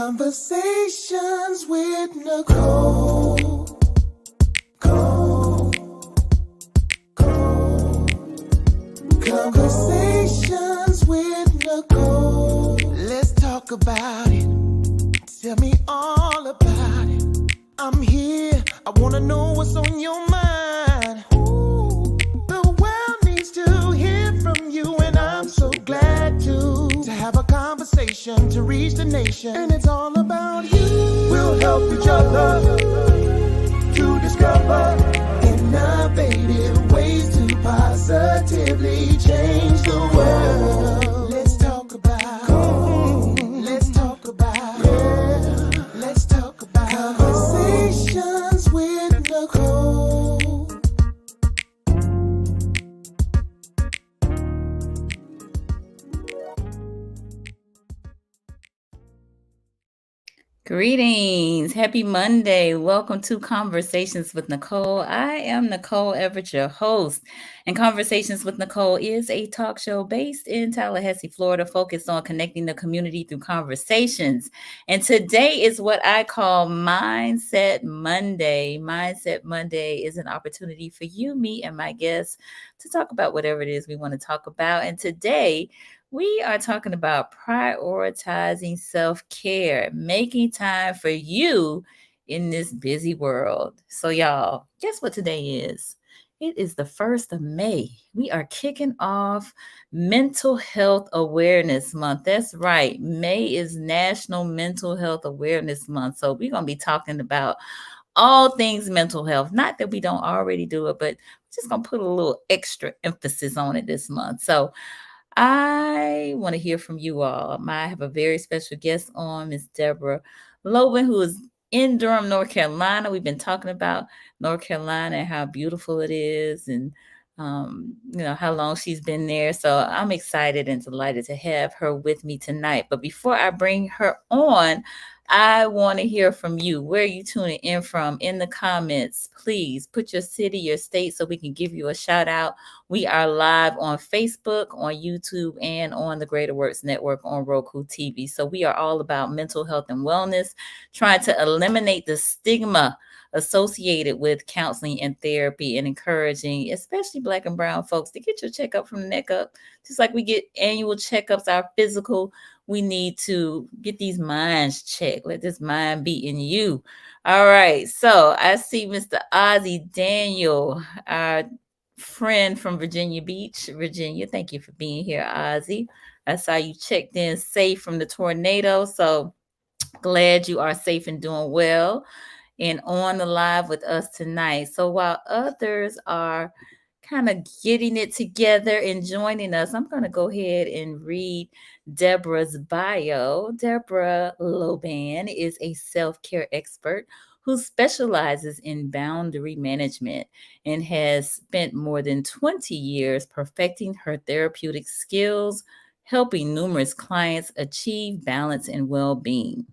Conversations with Nicole. Conversations with Nicole. Let's talk about it. Tell me all about it. I'm here. I want to know what's on your mind. Ooh, the world needs to hear from you, and I'm so glad to have a conversation to reach the nation. And it's all about you. We'll help each other to discover innovative ways to positively change the world. Let's talk about, let's talk about, let's talk about conversations with Nicole. Greetings. Happy Monday. Welcome to Conversations with Nicole. I am Nicole Everett, your host. And Conversations with Nicole is a talk show based in Tallahassee, Florida, focused on connecting the community through conversations. And today is what I call Mindset Monday. Mindset Monday is an opportunity for you, me, and my guests to talk about whatever it is we want to talk about. And today, we are talking about prioritizing self-care, making time for you in this busy world. So, y'all, guess what today is? It is the 1st of May. We are kicking off Mental Health Awareness Month. That's right. May is National Mental Health Awareness Month. So, we're going to be talking about all things mental health. Not that we don't already do it, but we're just going to put a little extra emphasis on it this month. So, I want to hear from you all. I have a very special guest on, Miss Debra Loban, who is in Durham, North Carolina. We've been talking about North Carolina and how beautiful it is, and how long she's been there. So I'm excited and delighted to have her with me tonight. But before I bring her on, I want to hear from you. Where are you tuning in from? In the comments, please put your city, your state, so we can give you a shout out. We are live on Facebook, on YouTube, and on the Greater Works Network on RokuTV. So we are all about mental health and wellness, trying to eliminate the stigma associated with counseling and therapy, and encouraging especially Black and brown folks to get your checkup from the neck up. Just like we get annual checkups, our physical, we need to get these minds checked. Let this mind be in you. All right. So I see Mr. Ozzy Daniel, our friend from Virginia Beach, Virginia. Thank you for being here, Ozzy. I saw you checked in safe from the tornado. So glad you are safe and doing well and on the live with us tonight. So while others are kind of getting it together and joining us, I'm going to go ahead and read Debra's bio. Debra Loban is a self-care expert who specializes in boundary management and has spent more than 20 years perfecting her therapeutic skills, helping numerous clients achieve balance and well-being.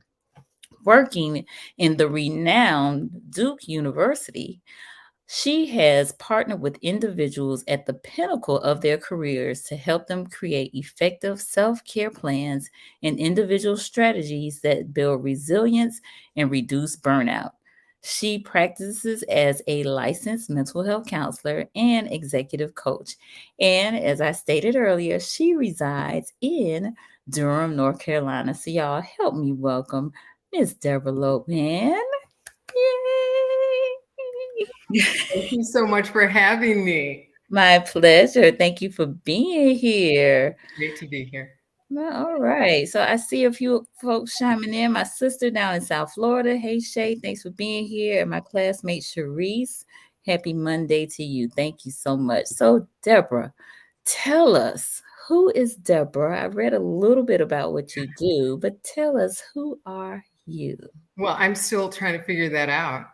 Working in the renowned Duke University, she has partnered with individuals at the pinnacle of their careers to help them create effective self-care plans and individual strategies that build resilience and reduce burnout. She practices as a licensed mental health counselor and executive coach. And as I stated earlier, she resides in Durham, North Carolina. So y'all help me welcome Miss Debra Loban. Yay! Thank you so much for having me. My pleasure. Thank you for being here. Great to be here. Well, all right. So I see a few folks chiming in. My sister down in South Florida. Hey, Shay, thanks for being here. And my classmate, Sharice, happy Monday to you. Thank you so much. So, Debra, tell us, who is Debra? I read a little bit about what you do, but tell us, who are you? Well, I'm still trying to figure that out.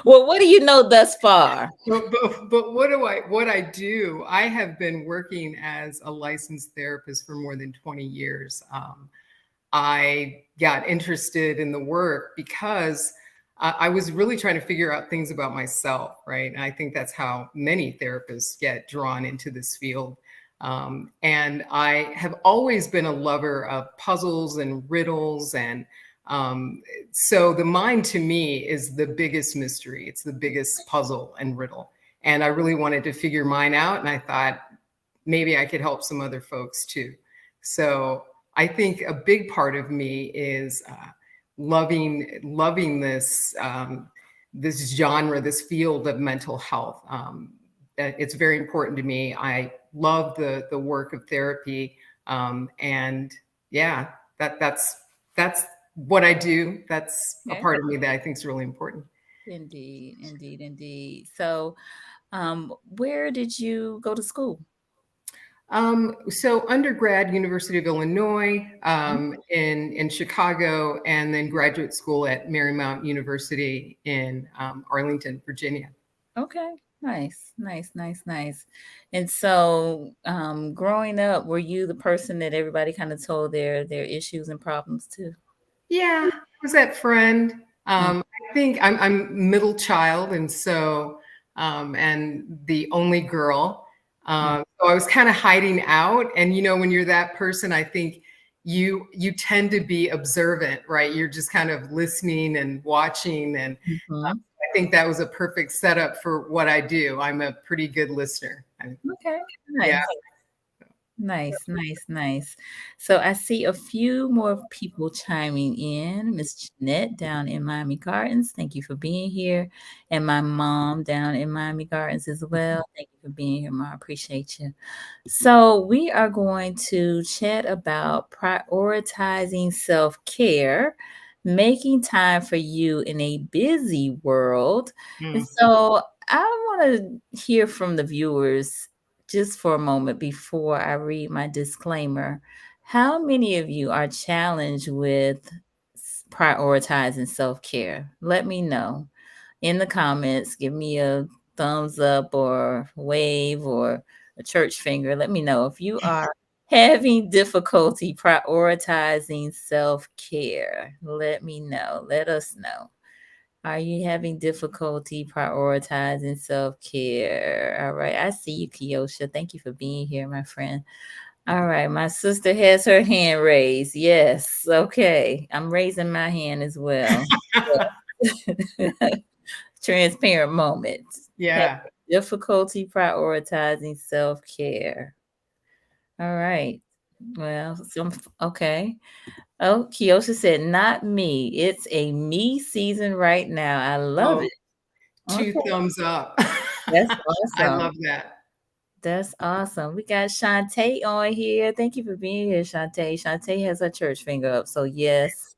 Well, what do you know thus far? But what I do, I have been working as a licensed therapist for more than 20 years. I got interested in the work because I was really trying to figure out things about myself, right? And I think that's how many therapists get drawn into this field. And I have always been a lover of puzzles and riddles. And so the mind to me is the biggest mystery. It's the biggest puzzle and riddle. And I really wanted to figure mine out. And I thought maybe I could help some other folks too. So I think a big part of me is loving this this genre, this field of mental health. It's very important to me. I love the work of therapy, and yeah, that's what I do. That's a part of me that I think is really important. Indeed, indeed, indeed. So, where did you go to school? So undergrad, University of Illinois, in Chicago, and then graduate school at Marymount University in Arlington, Virginia. Okay, nice, nice, nice, nice. And so, growing up, were you the person that everybody kind of told their issues and problems to? Yeah, I was that friend. I think I'm middle child, and so and the only girl. So I was kind of hiding out. And when you're that person, I think you tend to be observant, right? You're just kind of listening and watching. And I think that was a perfect setup for what I do. I'm a pretty good listener. Okay, nice. Yeah. Nice, nice, nice. So I see a few more people chiming in. Miss Jeanette down in Miami Gardens, thank you for being here. And my mom down in Miami Gardens as well. Thank you for being here, Mom. I appreciate you. So we are going to chat about prioritizing self-care, making time for you in a busy world. And so I want to hear from the viewers just for a moment before I read my disclaimer. How many of you are challenged with prioritizing self-care? Let me know in the comments. Give me a thumbs up or wave or a church finger. Let me know if you are having difficulty prioritizing self-care. Let me know. Let us know. Are you having difficulty prioritizing self-care? All right. I see you, Kiosha. Thank you for being here, my friend. All right. My sister has her hand raised. Yes. Okay. I'm raising my hand as well. Transparent moment. Yeah. Difficulty prioritizing self-care. All right. Well, okay. Oh, Kiosha said, not me. It's a me season right now. I love it. Two Okay. thumbs up. That's I awesome. love that. That's awesome. We got Shantae on here. Thank you for being here, Shantae. Shantae has her church finger up. So yes.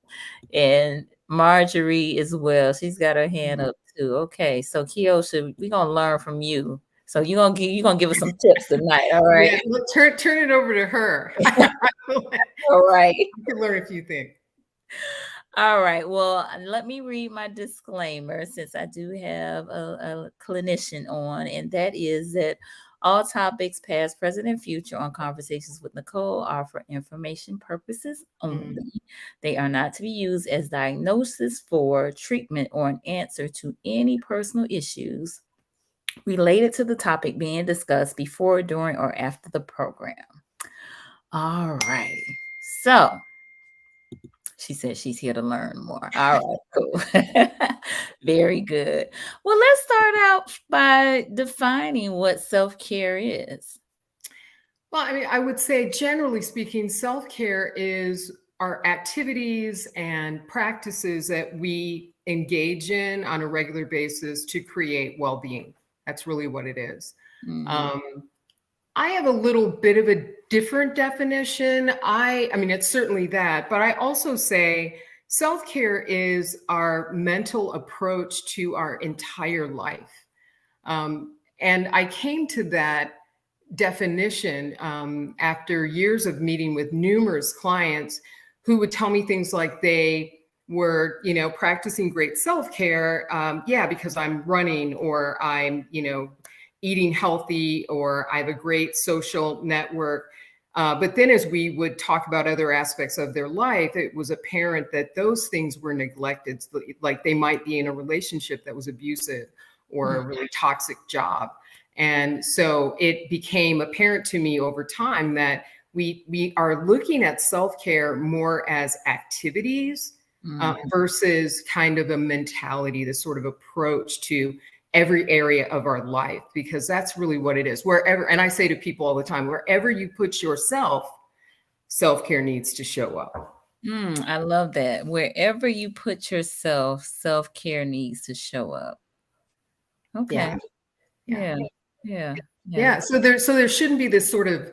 And Marjorie as well. She's got her hand up too. Okay. So Kiosha, we're gonna learn from you. So you're gonna give us some tips tonight. All right. Yeah, well, turn it over to her. All right. You can learn a few things. All right. Well, let me read my disclaimer since I do have a clinician on, and that is that all topics, past, present, and future, on Conversations with Nicole are for information purposes only. They are not to be used as diagnosis for treatment or an answer to any personal issues related to the topic being discussed before, during, or after the program. All right. So, she said she's here to learn more. All right, cool. Very good. Well, let's start out by defining what self-care is. Well, I mean, I would say, generally speaking, self-care is our activities and practices that we engage in on a regular basis to create well-being. That's really what it is. I have a little bit of a different definition. I mean, it's certainly that, but I also say self-care is our mental approach to our entire life. And I came to that definition after years of meeting with numerous clients who would tell me things like they were, practicing great self-care. Yeah, because I'm running, or I'm, eating healthy, or I have a great social network. But then as we would talk about other aspects of their life, it was apparent that those things were neglected. Like they might be in a relationship that was abusive, or a really toxic job. And so it became apparent to me over time that we are looking at self-care more as activities versus kind of a mentality, this sort of approach to every area of our life, because that's really what it is. Wherever, and I say to people all the time, wherever you put yourself, self-care needs to show up. I love that. Wherever you put yourself, self-care needs to show up. Okay. Yeah. Yeah. So there shouldn't be this sort of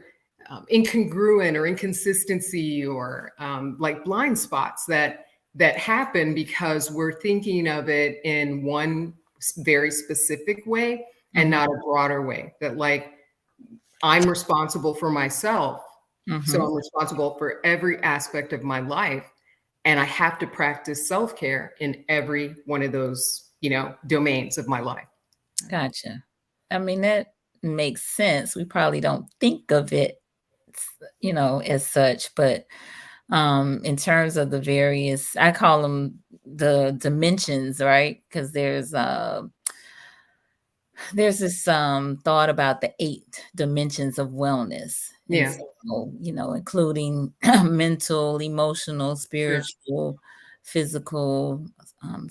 incongruent or inconsistency or like blind spots that happen because we're thinking of it in one very specific way and not a broader way. That like I'm responsible for myself, so I'm responsible for every aspect of my life, and I have to practice self-care in every one of those, domains of my life. Gotcha. I mean, that makes sense. We probably don't think of it, as such, but in terms of the various, I call them the dimensions, right? Because there's this thought about the 8 dimensions of wellness. And so, including mental, emotional, spiritual, physical,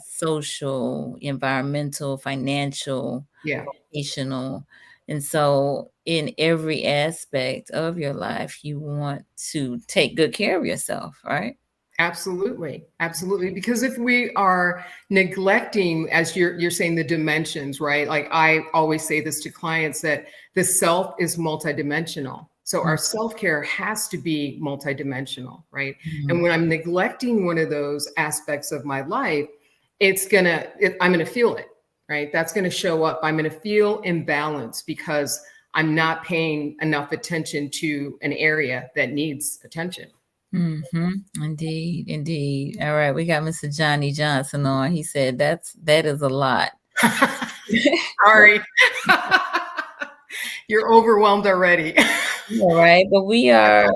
social, environmental, financial, educational. And so in every aspect of your life, you want to take good care of yourself, right? Absolutely. Because if we are neglecting, as you're saying, the dimensions, right? Like I always say this to clients, that the self is multidimensional. So our self-care has to be multidimensional, right? And when I'm neglecting one of those aspects of my life, I'm gonna feel it, right? That's gonna show up. I'm gonna feel imbalanced because I'm not paying enough attention to an area that needs attention. Indeed. All right, we got Mr. Johnny Johnson on. He said that is a lot. Sorry. You're overwhelmed already. All right, but we are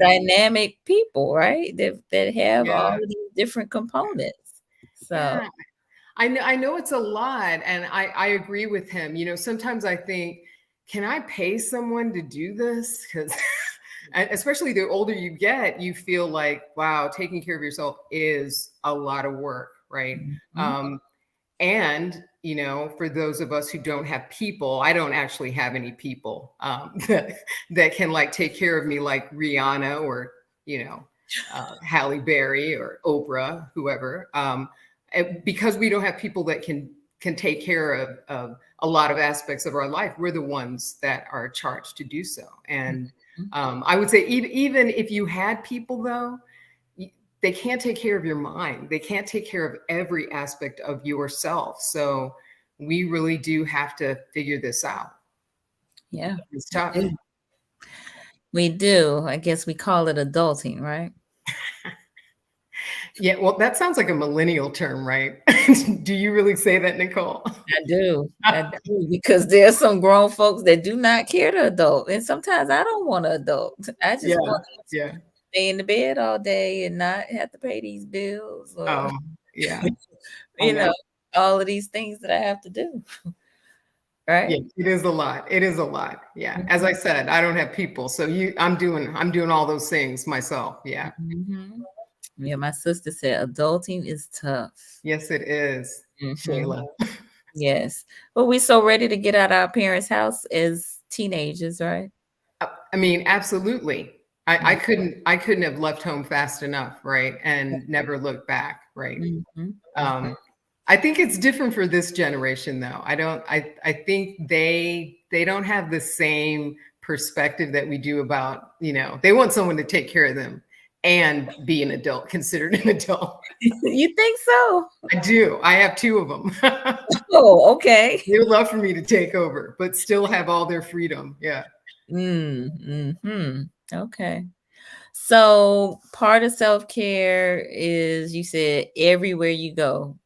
dynamic people, right? That have all of these different components. So I know it's a lot, and I agree with him. Sometimes I think, can I pay someone to do this? Because especially the older you get, you feel like, wow, taking care of yourself is a lot of work, right? And, for those of us who don't have people, I don't actually have any people that can like take care of me like Rihanna or, Halle Berry or Oprah, whoever. Because we don't have people that can take care of a lot of aspects of our life, we're the ones that are charged to do so. And I would say even if you had people, though, they can't take care of your mind. They can't take care of every aspect of yourself. So we really do have to figure this out. Yeah, it's tough. We do. I guess we call it adulting, right? Yeah, well, that sounds like a millennial term, right? Do you really say that, Nicole? I do, because there's some grown folks that do not care to adult. And sometimes I don't want to adult. I just want to stay in the bed all day and not have to pay these bills or, all of these things that I have to do. Right? Yeah, it is a lot. Yeah. As I said, I don't have people. So I'm doing all those things myself. Yeah. Yeah, my sister said adulting is tough. Yes, it is, Shayla. Yes. But we're so ready to get out of our parents' house as teenagers, right? I mean, absolutely. I couldn't have left home fast enough, right? And never looked back, right? I think it's different for this generation, though. I think they don't have the same perspective that we do about, they want someone to take care of them and be an adult, considered an adult. You think so? I do. I have 2 of them. Oh, okay. They would love for me to take over, but still have all their freedom. Yeah. Okay. So part of self-care is, you said, everywhere you go,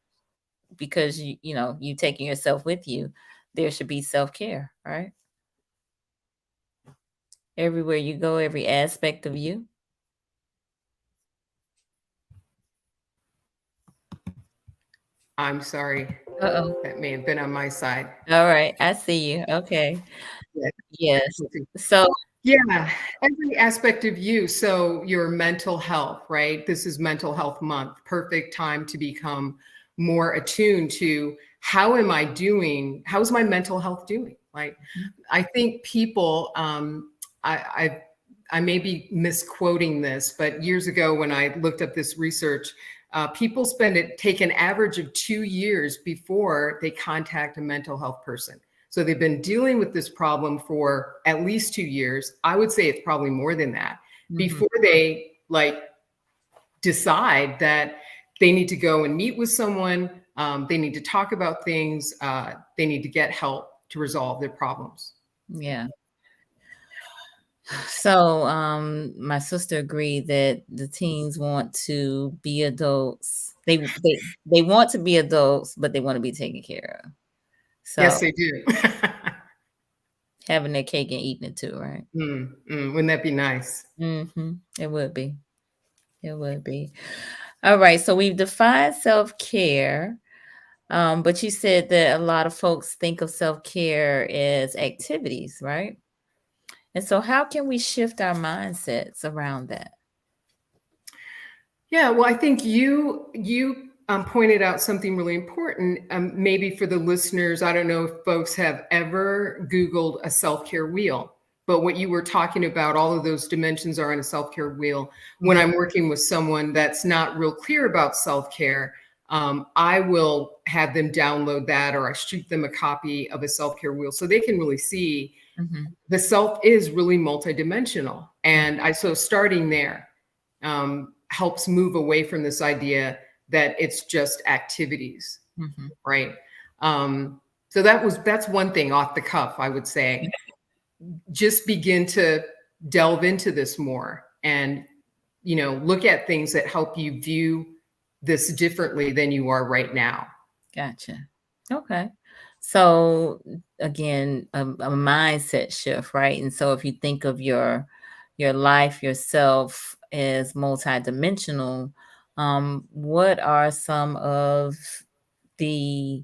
because you taking yourself with you, there should be self-care, right? Everywhere you go, every aspect of you. I'm sorry. Uh-oh. That may have been on my side. All right. I see you. Okay. Yeah. Yes. So, Yeah, every aspect of you. So your mental health, right? This is mental health month. Perfect time to become more attuned to how am I doing? How's my mental health doing? Like, I think people, I, I may be misquoting this, but years ago when I looked up this research, people take an average of 2 years before they contact a mental health person. So they've been dealing with this problem for at least 2 years. I would say it's probably more than that before they decide that they need to go and meet with someone. They need to talk about things. They need to get help to resolve their problems. yeah. So, my sister agreed that the teens want to be adults. They want to be adults, but they want to be taken care of. So Yes, they do. having their cake and eating it too, right? Wouldn't that be nice? It would be. It would be. All right. So we've defined self-care. But you said that a lot of folks think of self-care as activities, right? And so how can we shift our mindsets around that? Yeah, well, I think you pointed out something really important. Maybe for the listeners, I don't know if folks have ever Googled a self-care wheel, but what you were talking about, all of those dimensions are on a self-care wheel. When I'm working with someone that's not real clear about self-care, I will have them download that, or I shoot them a copy of a self-care wheel so they can really see the self is really multidimensional. And so starting there helps move away from this idea that it's just activities, right? So that's one thing off the cuff, I would say. Just begin to delve into this more and, look at things that help you view this differently than you are right now. Gotcha. Okay. So again, a mindset shift, right? And so if you think of your life, yourself as multidimensional, what are some of the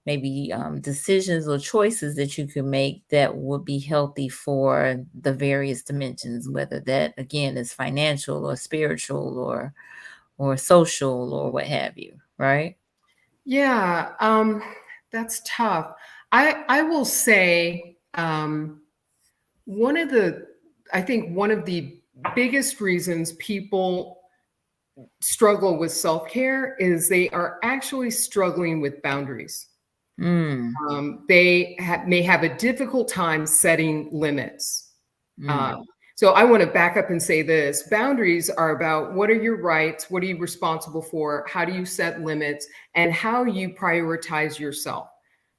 maybe decisions or choices that you can make that would be healthy for the various dimensions, whether that again is financial or spiritual or social or what have you, right? Yeah, that's tough. I will say I think one of the biggest reasons people struggle with self-care is they are actually struggling with boundaries. They may have a difficult time setting limits. So I want to back up and say this. Boundaries are about what are your rights? What are you responsible for? How do you set limits? And how you prioritize yourself.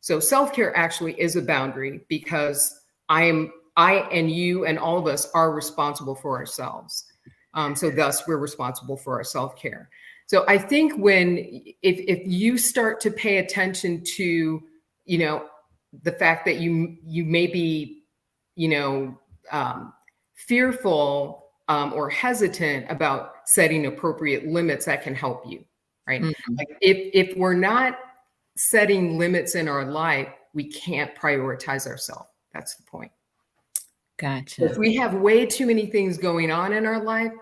So self-care actually is a boundary because I and you and all of us are responsible for ourselves. So thus we're responsible for our self-care. So I think if you start to pay attention to, the fact that you may be, fearful or hesitant about setting appropriate limits, that can help you, right? Like if we're not setting limits in our life, we can't prioritize ourselves. That's the point. Gotcha. If we have way too many things going on in our life,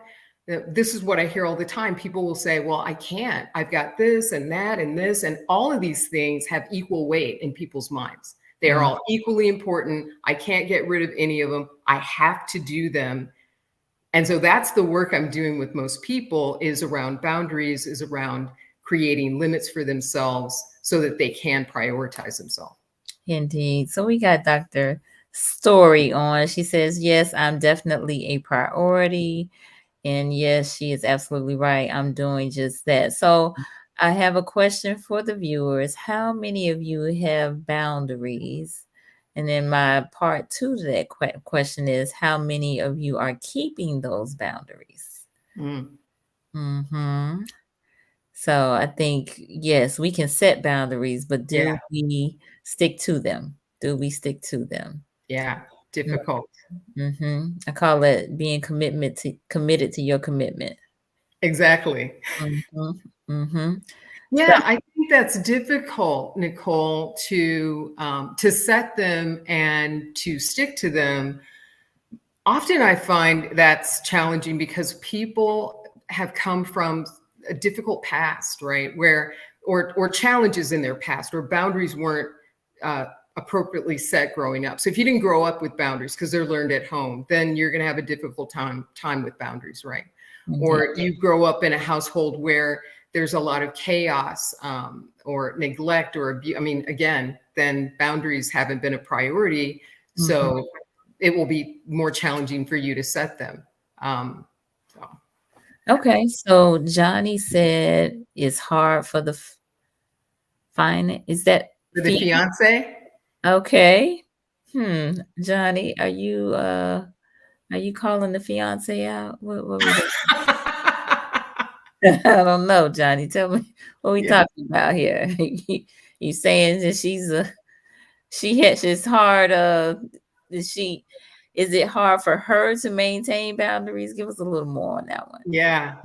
this is what I hear all the time. People will say, well, I can't. I've got this and that and this, and all of these things have equal weight in people's minds. They are all equally important. I can't get rid of any of them. I have to do them. And so that's the work I'm doing with most people, is around boundaries, is around creating limits for themselves so that they can prioritize themselves. Indeed. So we got Dr. Story on. She says, yes, I'm definitely a priority. And yes, she is absolutely right. I'm doing just that. So I have a question for the viewers. How many of you have boundaries? And then my part two to that question is, how many of you are keeping those boundaries? So I think, yes, we can set boundaries, but do we stick to them? Do we stick to them? Yeah, difficult. I call it being committed to your commitment. Exactly. Yeah, I think that's difficult, Nicole, to set them and to stick to them. Often I find that's challenging because people have come from a difficult past, right? Where or challenges in their past, or boundaries weren't uh, appropriately set growing up. So if you didn't grow up with boundaries because they're learned at home, then you're going to have a difficult time with boundaries, right? Indeed. Or you grow up in a household where there's a lot of chaos or neglect or abuse. I mean, again, then boundaries haven't been a priority. So it will be more challenging for you to set them. So. Okay, so Johnny said it's hard for the fine. Is that For the fiance? okay? Johnny, are you calling the fiance out? What we doing? I don't know, Johnny. Tell me what we Yeah. talking about here. You saying that it's hard, is it hard for her to maintain boundaries? Give us a little more on that one. Yeah.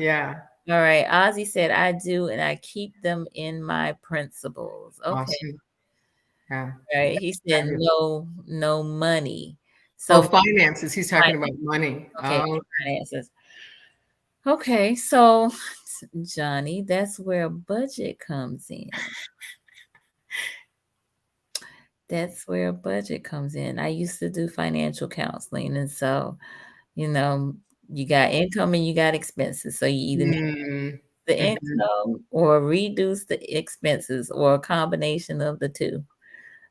All right. Ozzy said, I do, and I keep them in my principles. Okay. Awesome. Yeah. Right. He said, no money. Oh, So, finances. He's talking about money. okay, Oh, finances. Okay. So, Johnny, that's where budget comes in. That's where budget comes in. I used to do financial counseling. And so, you got income and you got expenses. So you either need the income or reduce the expenses or a combination of the two.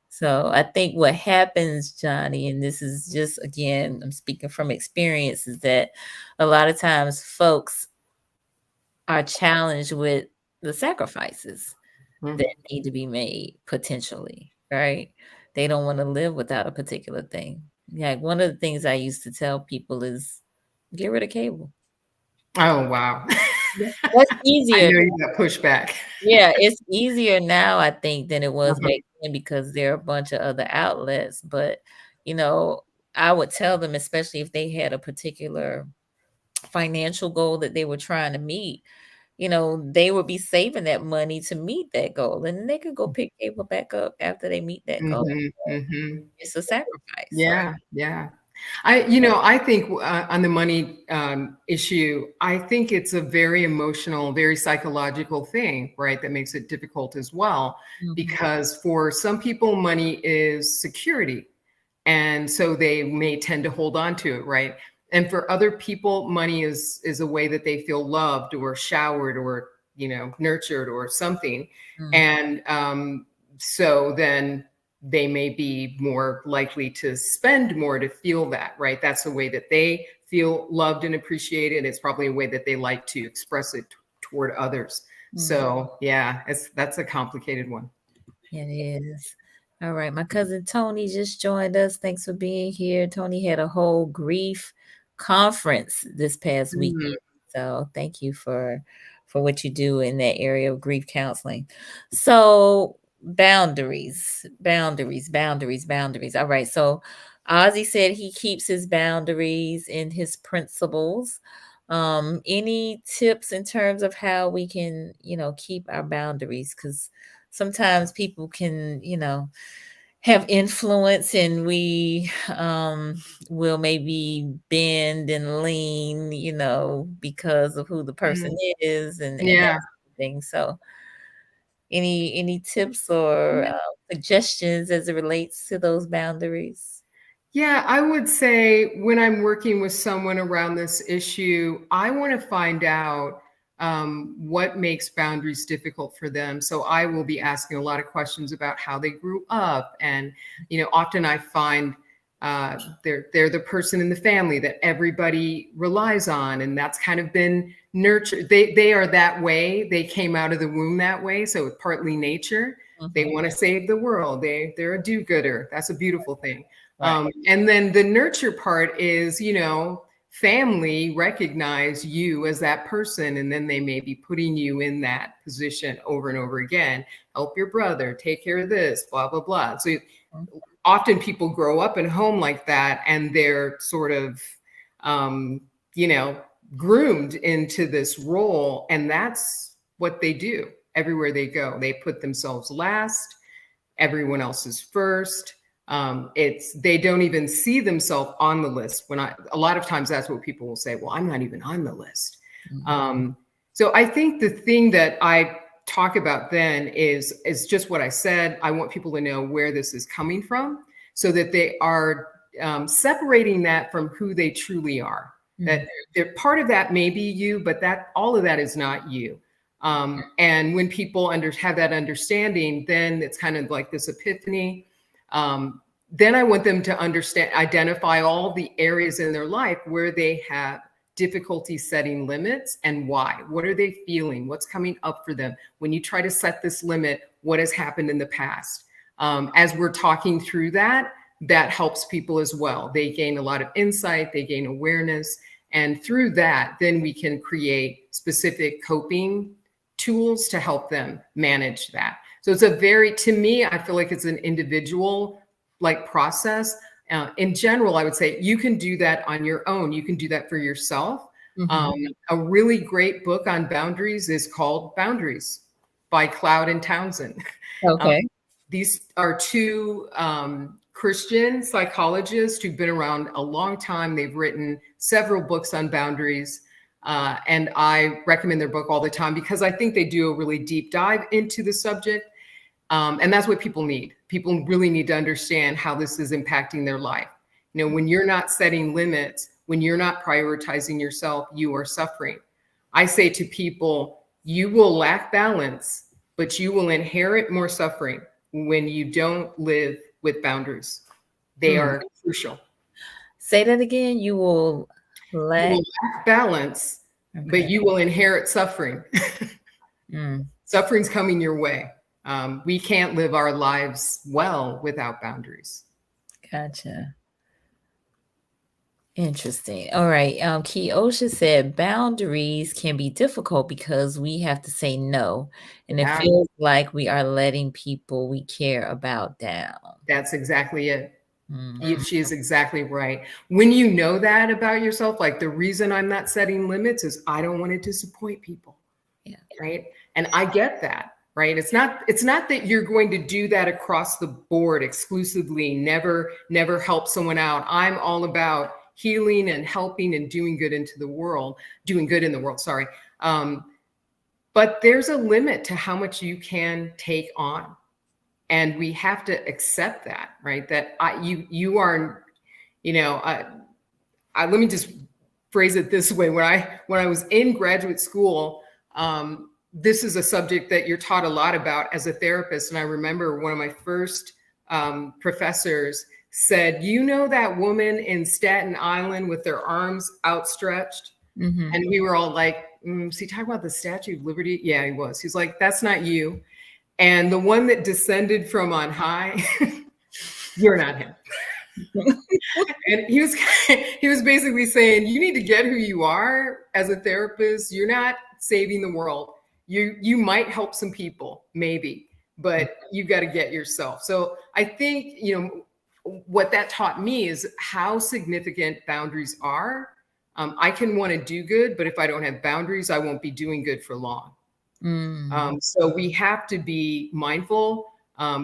So I think what happens, Johnny, and this is just, again, I'm speaking from experience, is that a lot of times folks are challenged with the sacrifices that need to be made potentially, right? They don't want to live without a particular thing. Like one of the things I used to tell people is get rid of cable. Oh, wow. That's I easier. know you got pushback. Yeah, it's easier now, I think, than it was back then because there are a bunch of other outlets. But, I would tell them, especially if they had a particular financial goal that they were trying to meet, they would be saving that money to meet that goal. And then they could go pick cable back up after they meet that goal. It's a sacrifice, right? Yeah. I think on the money issue, I think it's a very emotional, very psychological thing, right? That makes it difficult as well, because for some people, money is security. And so they may tend to hold on to it, right? And for other people, money is a way that they feel loved or showered or, nurtured or something. And so then they may be more likely to spend more to feel that, right? That's a way that they feel loved and appreciated. It's probably a way that they like to express it toward others. So yeah, that's a complicated one. It is. All right. My cousin Tony just joined us. Thanks for being here. Tony had a whole grief conference this past weekend. So thank you for what you do in that area of grief counseling. So boundaries. All right. So Ozzy said he keeps his boundaries and his principles. Any tips in terms of how we can, keep our boundaries? Because sometimes people can, have influence and we will maybe bend and lean, because of who the person is and that thing. So any tips or suggestions as it relates to those boundaries? Yeah, I would say when I'm working with someone around this issue, I want to find out what makes boundaries difficult for them. So I will be asking a lot of questions about how they grew up. And, often I find they're the person in the family that everybody relies on. And that's kind of been nurtured. They are that way. They came out of the womb that way. So it's partly nature. They want to save the world. They're a do-gooder. That's a beautiful thing. Right. And then the nurture part is, family recognize you as that person, and then they may be putting you in that position over and over again. Help your brother, take care of this, blah, blah, blah. So often people grow up in a home like that, and they're sort of, groomed into this role, and that's what they do. everywhere they go. They put themselves last, everyone else is first. They don't even see themselves on the list. A lot of times that's what people will say, well, I'm not even on the list. So I think the thing that I talk about then is just what I said. I want people to know where this is coming from so that they are separating that from who they truly are. That part of that may be you, but all of that is not you. And when people have that understanding, then it's kind of like this epiphany. Then I want them to identify all the areas in their life where they have difficulty setting limits and why. What are they feeling? What's coming up for them? When you try to set this limit, what has happened in the past? As we're talking through that helps people as well. They gain a lot of insight, they gain awareness. And through that, then we can create specific coping tools to help them manage that. So to me, I feel like it's an individual process. In general, I would say you can do that on your own. You can do that for yourself. A really great book on boundaries is called Boundaries by Cloud and Townsend. Okay. These are two Christian psychologists who've been around a long time. They've written several books on boundaries. And I recommend their book all the time because I think they do a really deep dive into the subject. And that's what people need. People really need to understand how this is impacting their life. When you're not setting limits, when you're not prioritizing yourself, you are suffering. I say to people, you will lack balance, but you will inherit more suffering when you don't live with boundaries. They are crucial. Say that again. You will lack balance, but you will inherit suffering. Suffering's coming your way. We can't live our lives well without boundaries. Gotcha. Interesting. All right. Keosha said boundaries can be difficult because we have to say no. And it feels like we are letting people we care about down. That's exactly it. She is exactly right. When you know that about yourself, like the reason I'm not setting limits is I don't want to disappoint people. Yeah. Right. And I get that. Right. It's not that you're going to do that across the board exclusively, never help someone out. I'm all about healing and helping and doing good in the world. Sorry. But there's a limit to how much you can take on. And we have to accept that, right? That you are, let me just phrase it this way. When I was in graduate school, this is a subject that you're taught a lot about as a therapist. And I remember one of my first professors said, that woman in Staten Island with their arms outstretched? And we were all like, is he talking about the Statue of Liberty? Yeah, he was. He's like, that's not you. And the one that descended from on high, you're not him. And he was basically saying, you need to get who you are as a therapist. You're not saving the world. You might help some people, maybe, but you've got to get yourself. So I think, what that taught me is how significant boundaries are. I can want to do good, but if I don't have boundaries, I won't be doing good for long. So we have to be mindful.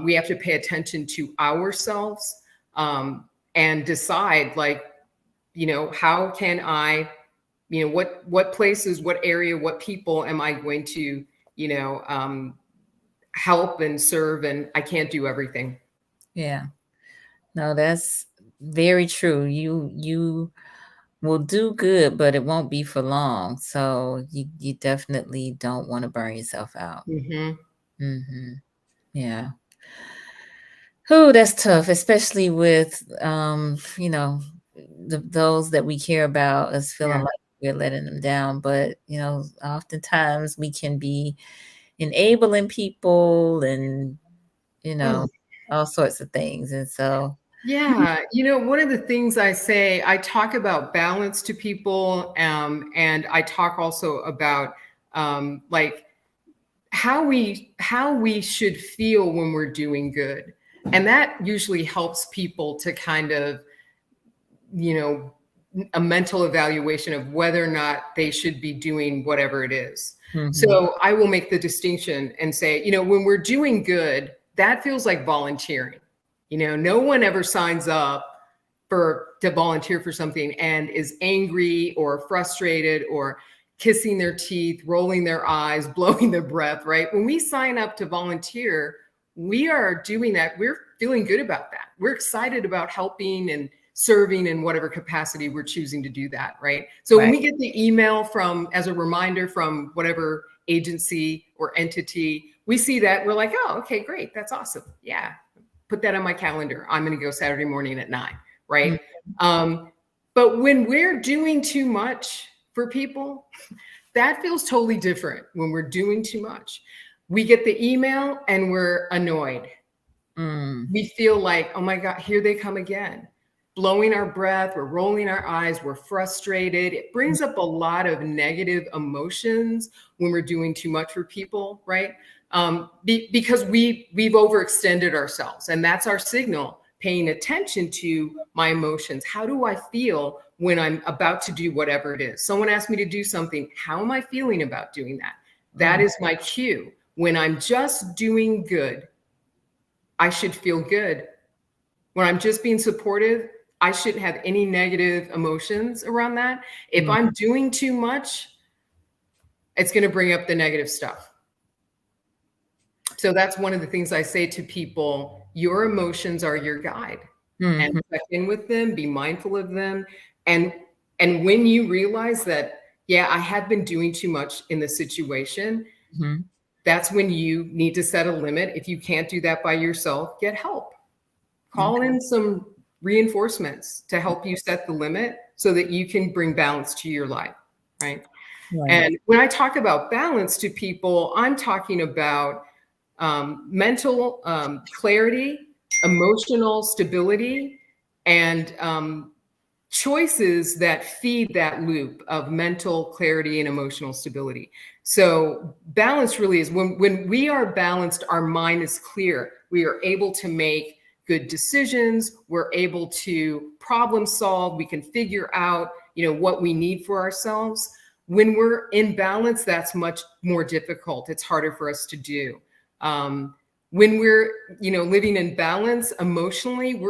We have to pay attention to ourselves and decide, how can I, what places, what area, what people am I going to, help and serve? And I can't do everything. Yeah. No, that's very true. You will do good, but it won't be for long. So you definitely don't want to burn yourself out. Yeah. Oh, that's tough, especially with those that we care about us feeling like we're letting them down. But oftentimes we can be enabling people and all sorts of things. And so one of the things I say, I talk about balance to people, and I talk also about how we should feel when we're doing good. And that usually helps people to kind of, a mental evaluation of whether or not they should be doing whatever it is. Mhm. So I will make the distinction and say, when we're doing good, that feels like volunteering. No one ever signs up to volunteer for something and is angry or frustrated or kissing their teeth, rolling their eyes, blowing their breath, right? When we sign up to volunteer, we are doing that. We're feeling good about that. We're excited about helping and serving in whatever capacity we're choosing to do that, right? So when we get the email as a reminder from whatever agency or entity, we see that, we're like, oh, okay, great. That's awesome. Yeah. Put that on my calendar. I'm going to go Saturday morning at 9, right? But when we're doing too much for people, that feels totally different. When we're doing too much, we get the email and we're annoyed. We feel like, oh my God, here they come again. Blowing our breath, we're rolling our eyes, we're frustrated. It brings up a lot of negative emotions when we're doing too much for people, right? Because we've overextended ourselves, and that's our signal, paying attention to my emotions. How do I feel when I'm about to do whatever it is? Someone asked me to do something. How am I feeling about doing that? That is my cue. When I'm just doing good, I should feel good. When I'm just being supportive, I shouldn't have any negative emotions around that. If I'm doing too much, it's going to bring up the negative stuff. So that's one of the things I say to people. Your emotions are your guide. And check in with them, be mindful of them. And when you realize that, yeah, I have been doing too much in the situation, that's when you need to set a limit. If you can't do that by yourself, get help. Call in some reinforcements to help you set the limit so that you can bring balance to your life, right? And when I talk about balance to people, I'm talking about mental clarity, emotional stability, and choices that feed that loop of mental clarity and emotional stability. So balance really is when we are balanced, our mind is clear. We are able to make good decisions. We're able to problem solve. We can figure out, what we need for ourselves. When we're in balance, that's much more difficult. It's harder for us to do. When we're, living in balance emotionally,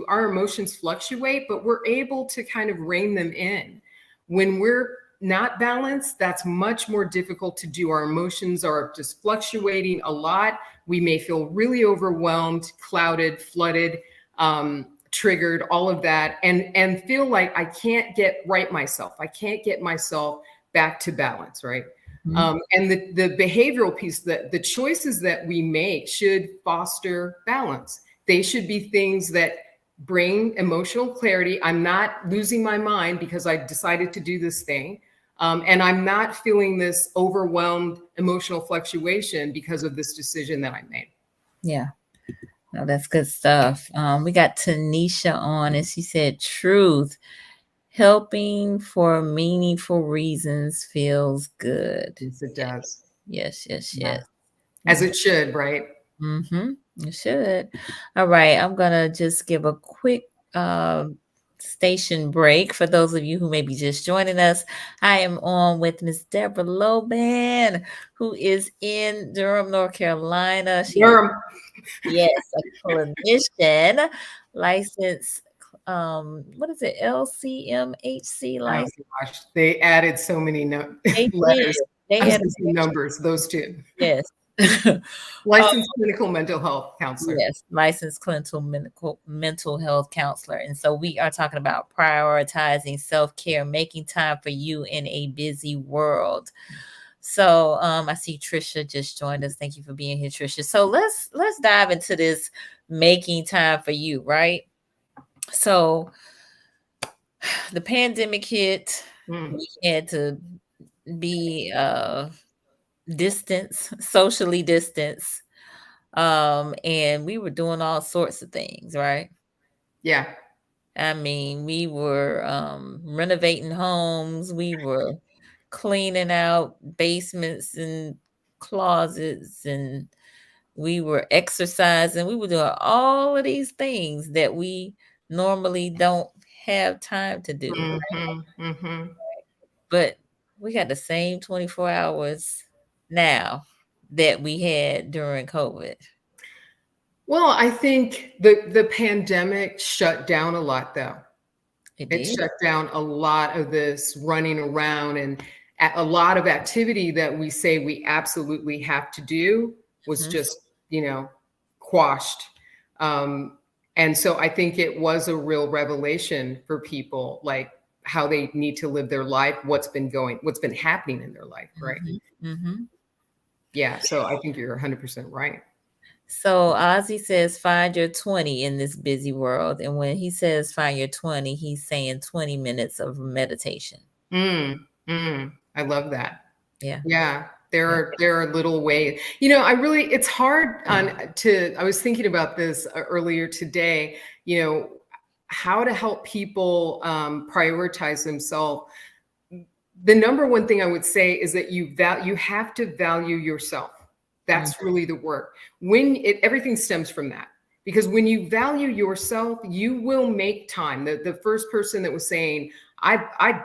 our emotions fluctuate, but we're able to kind of rein them in. When we're not balanced, that's much more difficult to do. Our emotions are just fluctuating a lot. We may feel really overwhelmed, clouded, flooded, triggered, all of that, and feel like I can't get myself. I can't get myself back to balance, right? And the behavioral piece, the choices that we make should foster balance. They should be things that bring emotional clarity. I'm not losing my mind because I decided to do this thing. And I'm not feeling this overwhelmed emotional fluctuation because of this decision that I made. Yeah. No, that's good stuff. We got Tanisha on, and she said, truth. Helping for meaningful reasons feels good. Yes, it does. Yes. As it should, right? You should. All right. I'm going to just give a quick station break for those of you who may be just joining us. I am on with Miss Debra Loban, who is in Durham, North Carolina. Yes, a clinician, licensed, what is it, LCMHC Oh license? gosh, they added so many They letters. They added numbers, those two. Yes. Licensed clinical mental health counselor. Yes, licensed clinical mental health counselor. And so we are talking about prioritizing self-care, making time for you in a busy world. So I see Trisha just joined us. Thank you for being here, Trisha. So let's dive into this making time for you, right? So the pandemic hit. We had to be socially distance. And we were doing all sorts of things, right? Yeah. I mean, we were renovating homes, we were cleaning out basements and closets, and we were exercising. We were doing all of these things that we normally don't have time to do. Mm-hmm, mm-hmm. But we got the same 24 hours now that we had during COVID. Well, I think the pandemic shut down a lot, though. It It did. shut down a lot of this running around, and a lot of activity that we say we absolutely have to do was Mhm. just, quashed. And so I think it was a real revelation for people, like how they need to live their life, what's been happening in their life, right? Mhm. Yeah. So I think you're 100% right. So Ozzy says, find your 20 in this busy world. And when he says find your 20, he's saying 20 minutes of meditation. I love that. Yeah. Yeah, Yeah. there are little ways. It's hard I was thinking about this earlier today, how to help people prioritize themselves. The number one thing I would say is that you have to value yourself. That's really the work. Everything stems from that. Because when you value yourself, you will make time. The first person that was saying, I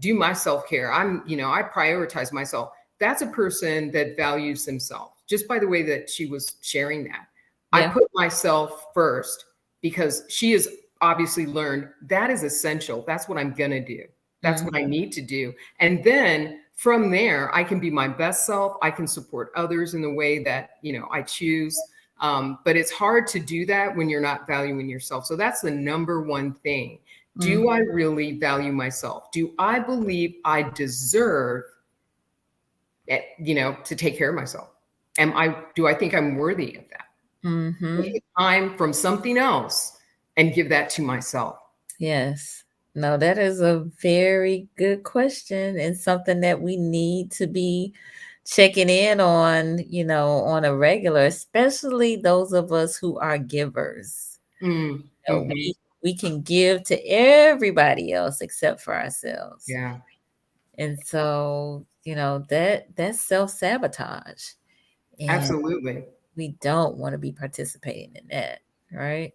do my self-care. I prioritize myself. That's a person that values themselves. Just by the way that she was sharing that. I Yeah. put myself first because she has obviously learned that is essential. That's what I'm gonna do. That's what I need to do. And then from there, I can be my best self. I can support others in the way that, I choose. But it's hard to do that when you're not valuing yourself. So that's the number one thing. Do I really value myself? Do I believe I deserve, to take care of myself? Do I think I'm worthy of that? Take time from something else and give that to myself. Yes. No, that is a very good question and something that we need to be checking in on, on a regular, especially those of us who are givers. We can give to everybody else except for ourselves. Yeah. And so, that's self-sabotage. And Absolutely. we don't want to be participating in that, right?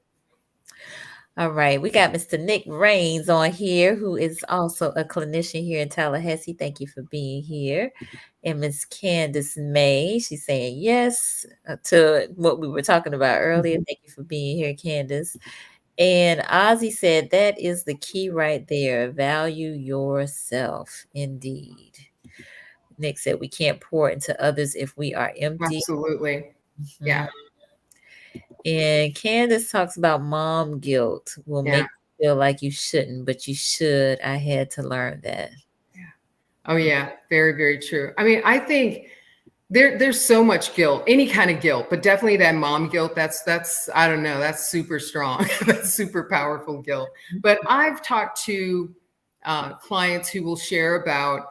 All right, we got Mr. Nick Rains on here, who is also a clinician here in Tallahassee. Thank you for being here. And Miss Candace May, she's saying yes to what we were talking about earlier. Thank you for being here, Candace. And Ozzy said that is the key right there. Value yourself, indeed. Nick said we can't pour into others if we are empty. Absolutely. Yeah. And Candace talks about mom guilt will make you feel like you shouldn't, but you should. I had to learn that. Yeah. Oh yeah. Very, very true. I mean, I think there's so much guilt, any kind of guilt, but definitely that mom guilt. That's I don't know. That's super strong. That's super powerful guilt. But I've talked to clients who will share about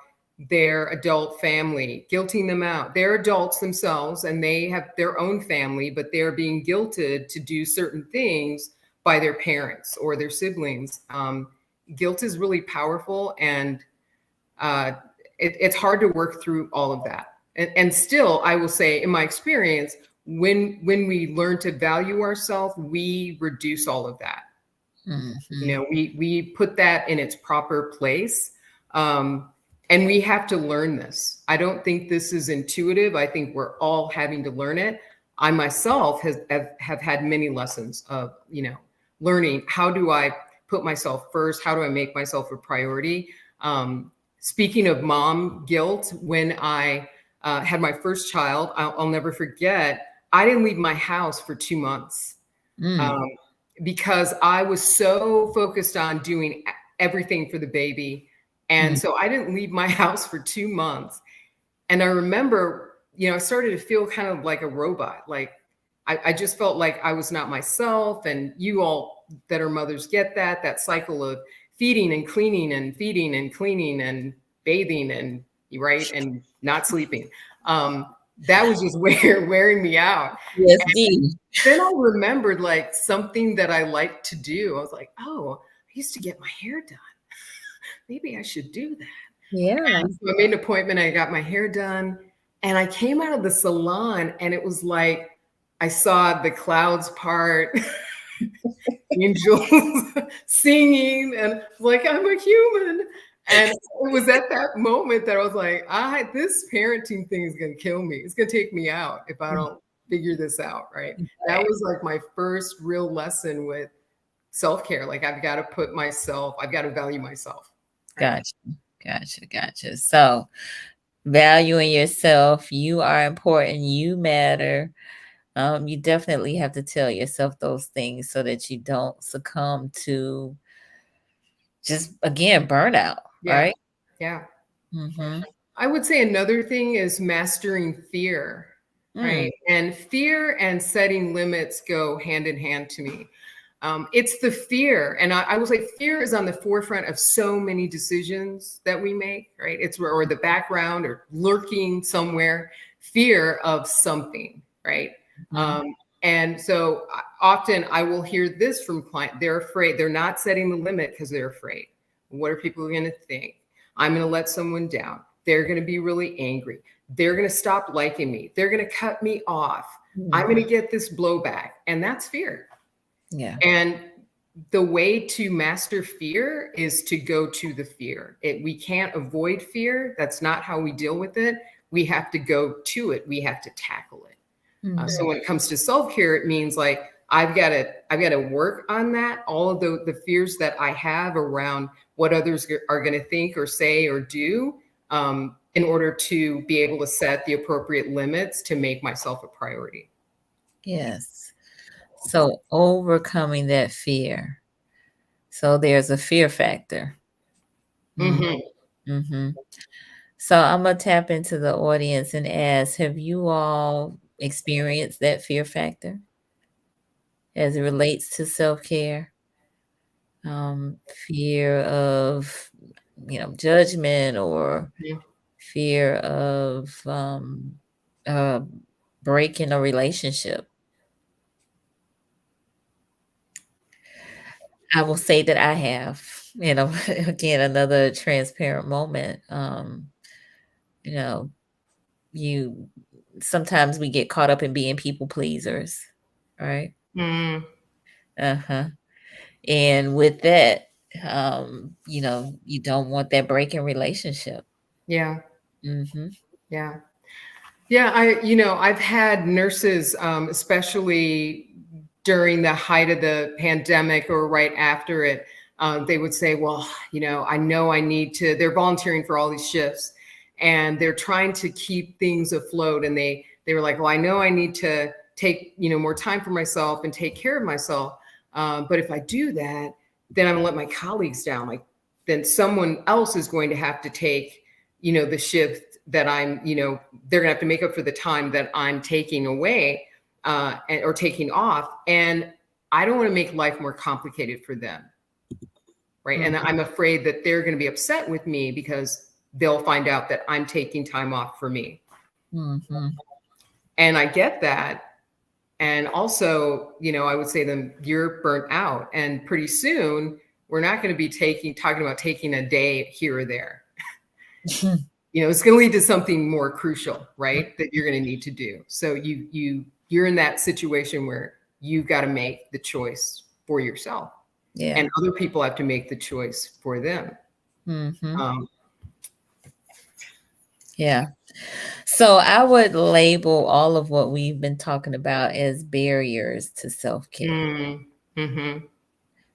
their adult family, guilting them out. They're adults themselves and they have their own family, but they're being guilted to do certain things by their parents or their siblings. Guilt is really powerful, and it's hard to work through all of that. And still, I will say, in my experience, when we learn to value ourselves, we reduce all of that. We put that in its proper place. And we have to learn this. I don't think this is intuitive. I think we're all having to learn it. I myself have had many lessons of, learning, how do I put myself first? How do I make myself a priority? Speaking of mom guilt, when I had my first child, I'll never forget, I didn't leave my house for 2 months because I was so focused on doing everything for the baby. And so I didn't leave my house for 2 months. And I remember, I started to feel kind of like a robot. Like I just felt like I was not myself. And you all that are mothers get that cycle of feeding and cleaning and feeding and cleaning and bathing and and not sleeping. That was just wearing me out. Yes, then I remembered like something that I liked to do. I was like, oh, I used to get my hair done. Maybe I should do that. Yeah. And so I made an appointment. I got my hair done, and I came out of the salon, and it was like I saw the clouds part. angels singing, and like, I'm a human. And it was at that moment that I was like, this parenting thing is going to kill me. It's going to take me out if I don't figure this out. Right. That was like my first real lesson with self-care. Like, I've got to value myself. Right? Gotcha. So valuing yourself, you are important, you matter. You definitely have to tell yourself those things so that you don't succumb to just, again, burnout, right? Yeah. Mm-hmm. I would say another thing is mastering fear, right? And fear and setting limits go hand in hand to me. It's the fear. And I will say fear is on the forefront of so many decisions that we make, right? It's or the background or lurking somewhere, fear of something, right? And so often I will hear this from clients. They're afraid. They're not setting the limit because they're afraid. What are people going to think? I'm going to let someone down. They're going to be really angry. They're going to stop liking me. They're going to cut me off. I'm going to get this blowback. And that's fear. Yeah. And the way to master fear is to go to the fear. We can't avoid fear. That's not how we deal with it. We have to go to it. We have to tackle it. So when it comes to self-care, it means like, I've got to work on that. All of the fears that I have around what others are going to think or say or do, in order to be able to set the appropriate limits to make myself a priority. Yes. So overcoming that fear. So there's a fear factor. So I'm going to tap into the audience and ask, have you all experienced that fear factor as it relates to self-care? Fear of, judgment, or fear of breaking a relationship. I will say that I have, again, another transparent moment. Sometimes we get caught up in being people pleasers, right? And with that, you don't want that breaking relationship. Yeah. I've had nurses, especially during the height of the pandemic or right after it, they would say, well, I know I need to, they're volunteering for all these shifts and they're trying to keep things afloat. And they were like, well, I know I need to take, more time for myself and take care of myself. But if I do that, then I'm gonna let my colleagues down. Like, then someone else is going to have to take, the shift that I'm, they're gonna have to make up for the time that I'm taking away or taking off. And I don't want to make life more complicated for them. Right. And I'm afraid that they're going to be upset with me because they'll find out that I'm taking time off for me. And I get that. And also, I would say to them, you're burnt out. And pretty soon we're not going to be talking about taking a day here or there. It's going to lead to something more crucial, right? That you're going to need to do. So you're in that situation where you've got to make the choice for yourself. Yeah. And other people have to make the choice for them. Yeah. So I would label all of what we've been talking about as barriers to self-care.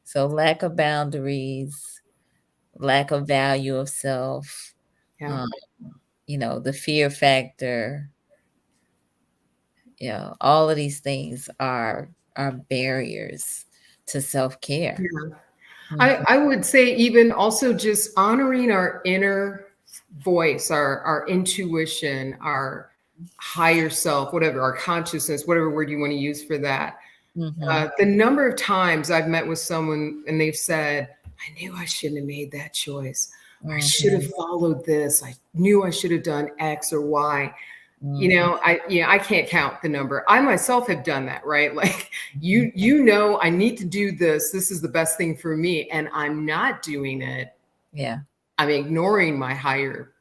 So lack of boundaries, lack of value of self, the fear factor, all of these things are barriers to self-care. I would say even also just honoring our inner voice, our intuition, our higher self, whatever, our consciousness, whatever word you want to use for that. The number of times I've met with someone and they've said, I knew I shouldn't have made that choice. Or I should have followed this. I knew I should have done X or Y. I can't count the number. I myself have done that, right? Like, I need to do this. This is the best thing for me. And I'm not doing it. Yeah. I'm ignoring my higher,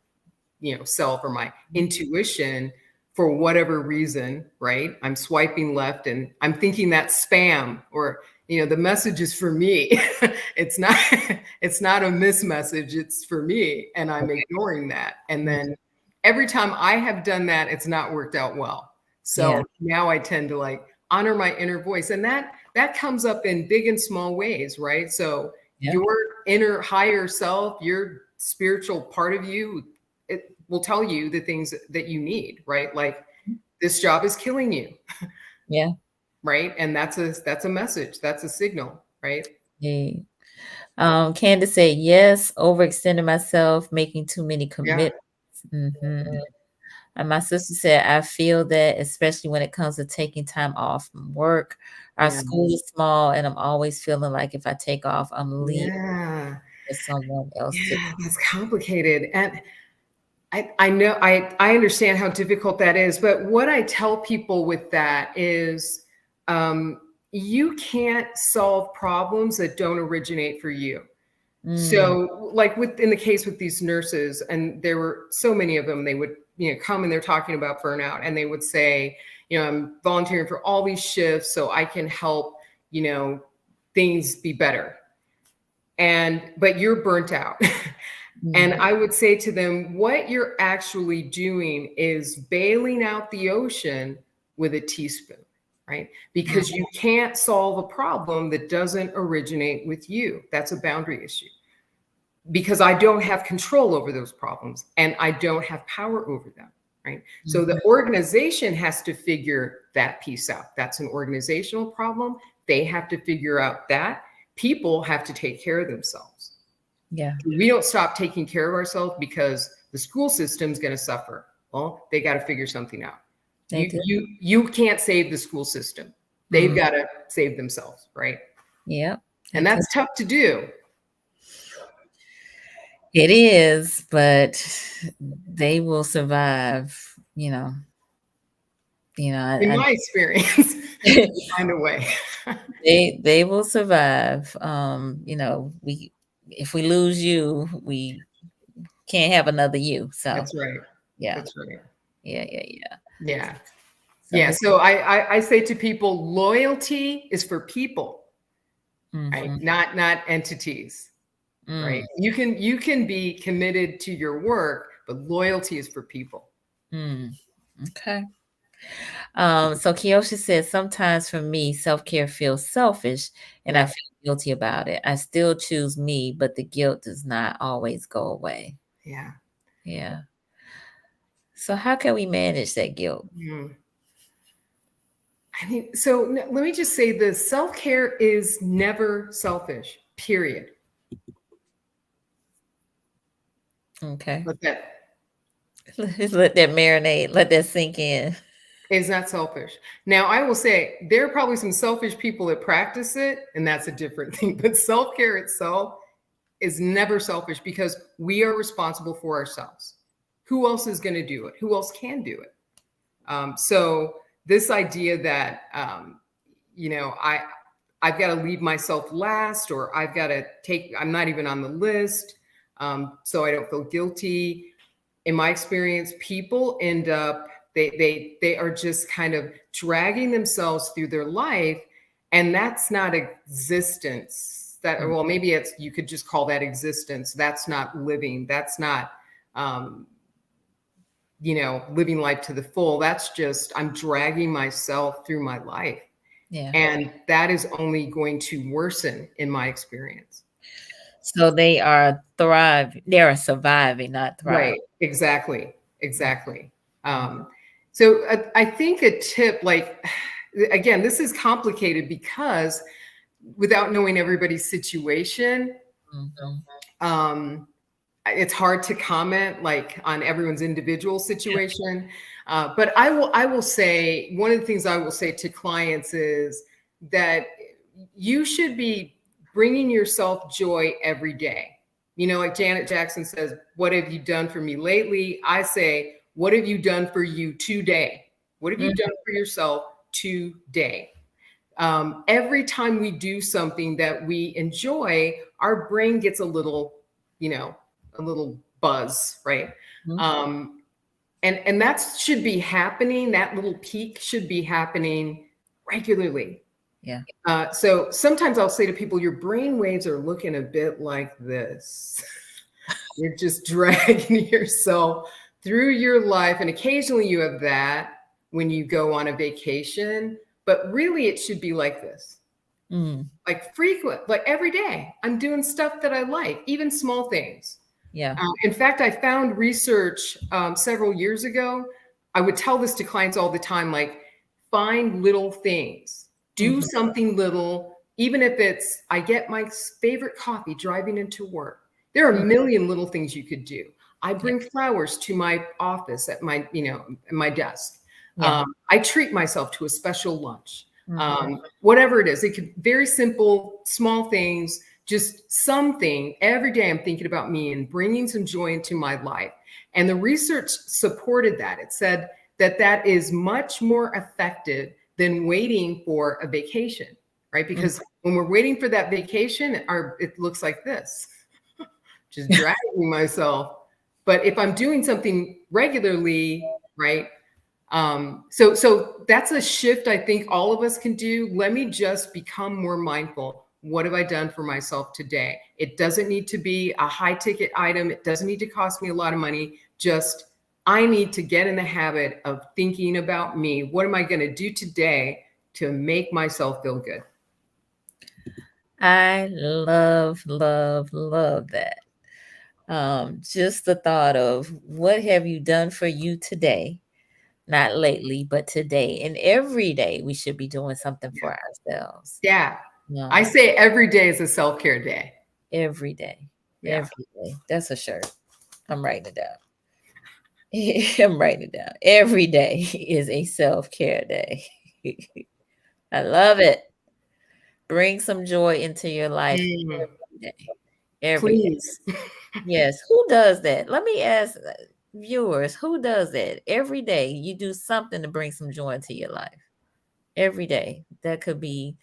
self or my intuition for whatever reason, right? I'm swiping left and I'm thinking that's spam, or, the message is for me. it's not a mismessage. It's for me. And I'm ignoring that. And then every time I have done that, it's not worked out well. So now I tend to like honor my inner voice. And that comes up in big and small ways, right? So your inner higher self, your spiritual part of you, it will tell you the things that you need, right? Like, this job is killing you. Yeah. Right. And that's a message. That's a signal, right? Yeah. Candace said, yes, overextending myself, making too many commitments. And my sister said, I feel that, especially when it comes to taking time off from work. Our school is small, and I'm always feeling like if I take off, I'm leaving for someone else. That's complicated. And I know, I understand how difficult that is. But what I tell people with that is, you can't solve problems that don't originate for you. So like in the case with these nurses, and there were so many of them, they would, come and they're talking about burnout, and they would say, I'm volunteering for all these shifts so I can help, things be better. But you're burnt out. And I would say to them, what you're actually doing is bailing out the ocean with a teaspoon, right? Because you can't solve a problem that doesn't originate with you. That's a boundary issue. Because I don't have control over those problems, and I don't have power over them, right? So the organization has to figure that piece out. That's an organizational problem. They have to figure out that. People have to take care of themselves. Yeah. We don't stop taking care of ourselves because the school system's going to suffer. Well, they got to figure something out. You can't save the school system. They've got to save themselves, right? Yeah. And that's tough to do. It is, but they will survive, In my experience, find a way. They will survive. If we lose you, we can't have another you. So that's right. Yeah. That's right. Yeah. So I say to people, loyalty is for people, right? Not entities. Right. You can be committed to your work, but loyalty is for people. Okay. So Kiyoshi says, sometimes for me, self-care feels selfish and I feel guilty about it. I still choose me, but the guilt does not always go away. Yeah. So how can we manage that guilt? So let me just say this. Self-care is never selfish, period. Okay. Let that marinate. Let that sink in. It's not selfish. Now, I will say there are probably some selfish people that practice it, and that's a different thing. But self-care itself is never selfish because we are responsible for ourselves. Who else is going to do it? Who else can do it? So this idea that, I've got to leave myself last, or I'm not even on the list. So I don't feel guilty. In my experience, people end up, they are just kind of dragging themselves through their life. And that's not existence. Well, maybe you could just call that existence. That's not living. That's not, living life to the full. That's just, I'm dragging myself through my life. Yeah. And that is only going to worsen in my experience. So they are thriving. They are surviving, not thriving. Right. Exactly. So I think a tip, again, this is complicated because without knowing everybody's situation, it's hard to comment on everyone's individual situation. But I will say, one of the things I will say to clients is that you should be bringing yourself joy every day. Like Janet Jackson says, what have you done for me lately? I say, what have you done for you today? What have you done for yourself today? Every time we do something that we enjoy, our brain gets a little buzz, right? And that should be happening. That little peak should be happening regularly. Yeah. So sometimes I'll say to people, your brain waves are looking a bit like this. You're just dragging yourself through your life. And occasionally you have that when you go on a vacation, but really it should be like this. Like frequent, like every day, I'm doing stuff that I like, even small things. Yeah. In fact, I found research several years ago. I would tell this to clients all the time, like find little things, do something little, even if it's, I get my favorite coffee driving into work. There are a million little things you could do. I bring flowers to my office at my, my desk. Yeah. I treat myself to a special lunch. Whatever it is, it could very simple, small things, just something every day. I'm thinking about me and bringing some joy into my life. And the research supported that. It said that is much more effective than waiting for a vacation, right? Because when we're waiting for that vacation, it looks like this, just dragging myself. But if I'm doing something regularly, right? So that's a shift I think all of us can do. Let me just become more mindful. What have I done for myself today? It doesn't need to be a high ticket item. It doesn't need to cost me a lot of money. Just, I need to get in the habit of thinking about me. What am I going to do today to make myself feel good? I love, love, love that. Just the thought of what have you done for you today? Not lately, but today. And every day we should be doing something for ourselves. Yeah. I say every day is a self-care day. Every day. Yeah. Every day. That's a shirt. I'm writing it down. I'm writing it down. Every day is a self-care day. I love it. Bring some joy into your life every day. Every Please. day. Yes. Who does that? Let me ask viewers, who does that? Every day you do something to bring some joy into your life. Every day. That could be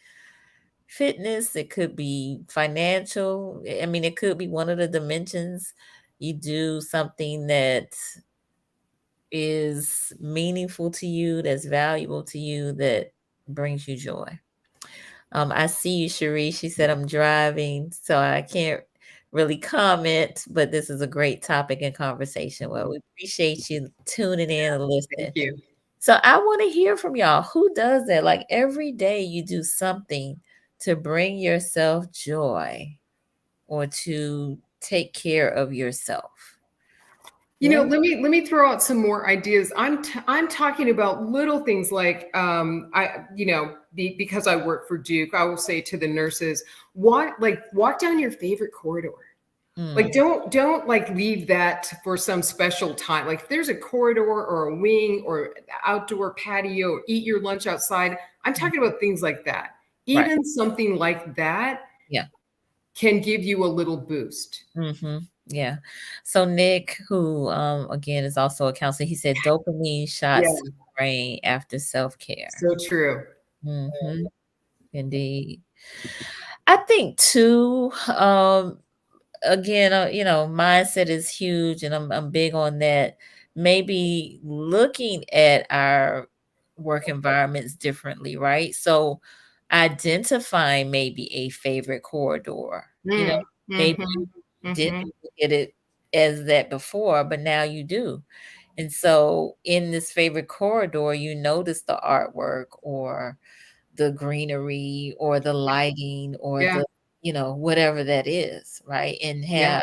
fitness, it could be financial. I mean, it could be one of the dimensions. You do something that is meaningful to you, that's valuable to you, that brings you joy. I see you, Cherie. She said, I'm driving, so I can't really comment, but this is a great topic and conversation. Well, we appreciate you tuning in and listening. Thank you. So I want to hear from y'all. Who does that? Like every day you do something to bring yourself joy or to take care of yourself. Let me throw out some more ideas. I'm talking about little things like because I work for Duke, I will say to the nurses, walk down your favorite corridor. Like don't like leave that for some special time. Like if there's a corridor or a wing or outdoor patio, or eat your lunch outside. I'm talking about things like that. Even something like that can give you a little boost. Yeah. So Nick, who again is also a counselor, he said dopamine shots to the brain after self-care. So true. Indeed. I think too, again, mindset is huge, and I'm big on that. Maybe looking at our work environments differently, right? So identifying maybe a favorite corridor. Maybe you didn't look at it as that before, but now you do. And so in this favorite corridor, you notice the artwork or the greenery or the lighting or the whatever that is, right? And have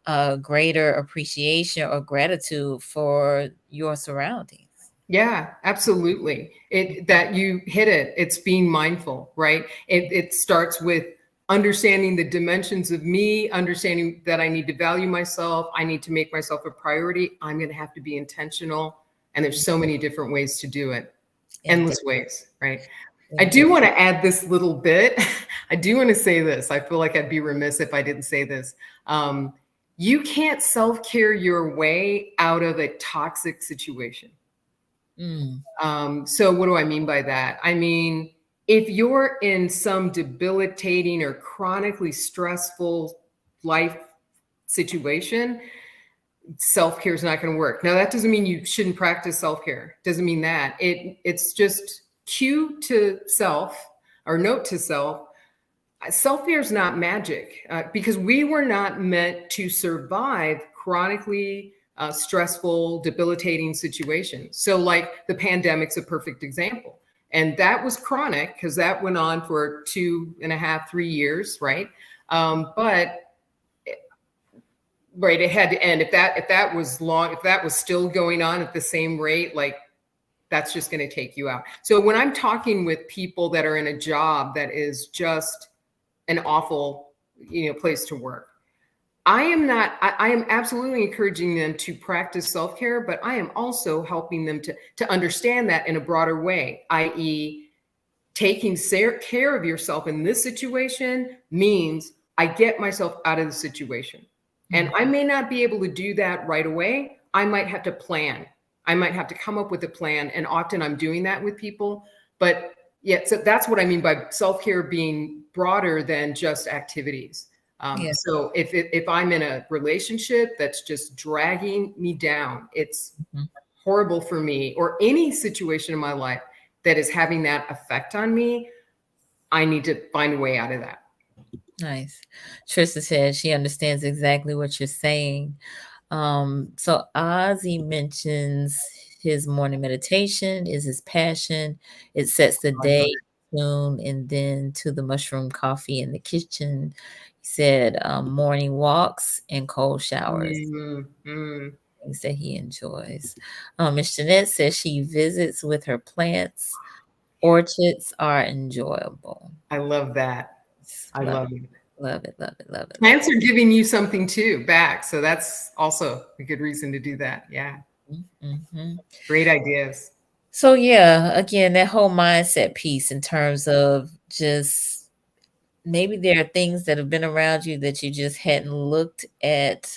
a greater appreciation or gratitude for your surroundings. Yeah, absolutely. That you hit it. It's being mindful, right? It starts with understanding the dimensions of me, understanding that I need to value myself. I need to make myself a priority. I'm going to have to be intentional. And there's so many different ways to do it. Endless ways, right? I do want to add this little bit. I do want to say this. I feel like I'd be remiss if I didn't say this. You can't self-care your way out of a toxic situation. So what do I mean by that? I mean, if you're in some debilitating or chronically stressful life situation, self-care is not going to work. Now, that doesn't mean you shouldn't practice self-care. Doesn't mean that. It's just cue to self. or note to self, self-care is not magic, because we were not meant to survive chronically stressful, debilitating situations. So like the pandemic's a perfect example. And that was chronic because that went on for 2.5, 3 years, right? But right, it had to end. If that was long, if that was still going on at the same rate, like that's just going to take you out. So when I'm talking with people that are in a job that is just an awful, place to work, I am absolutely encouraging them to practice self-care, but I am also helping them to understand that in a broader way, i.e., taking care of yourself in this situation means I get myself out of the situation. And I may not be able to do that right away. I might have to plan. I might have to come up with a plan. And often I'm doing that with people. But yeah, so that's what I mean by self-care being broader than just activities. So if I'm in a relationship that's just dragging me down, it's horrible for me, or any situation in my life that is having that effect on me, I need to find a way out of that. Nice. Trista said she understands exactly what you're saying. So Ozzy mentions his morning meditation is his passion. It sets the day tune, and then to the mushroom coffee in the kitchen. He said morning walks and cold showers. Things that he enjoys. Miss Jeanette says she visits with her plants. Orchids are enjoyable. I love that. I love it. Love it, love it, love it. Plants are giving you something too back. So that's also a good reason to do that. Yeah. Great ideas. So yeah, again, that whole mindset piece in terms of just maybe there are things that have been around you that you just hadn't looked at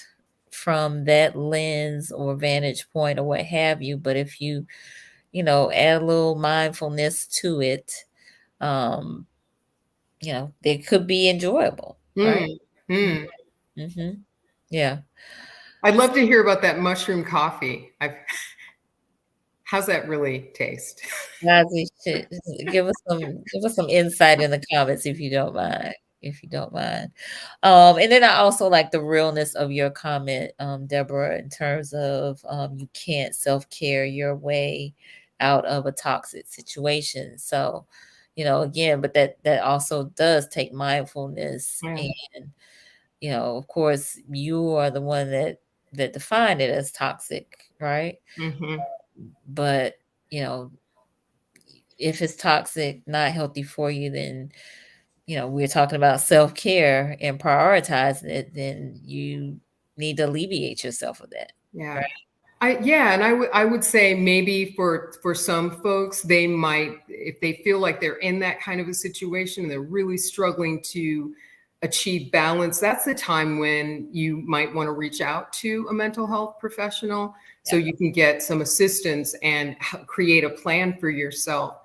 from that lens or vantage point or what have you. But if you, add a little mindfulness to it, they could be enjoyable, right? Yeah. I'd love to hear about that mushroom coffee. How's that really taste? Ozzy, give us some insight in the comments if you don't mind. And then I also like the realness of your comment, Deborah, in terms of you can't self-care your way out of a toxic situation. So, again, but that also does take mindfulness. And of course, you are the one that defined it as toxic, right? But if it's toxic, not healthy for you, then we're talking about self-care and prioritizing it, then you need to alleviate yourself of that. Yeah. Right? And I would say maybe for some folks, they might, if they feel like they're in that kind of a situation and they're really struggling to achieve balance, that's the time when you might want to reach out to a mental health professional so you can get some assistance and create a plan for yourself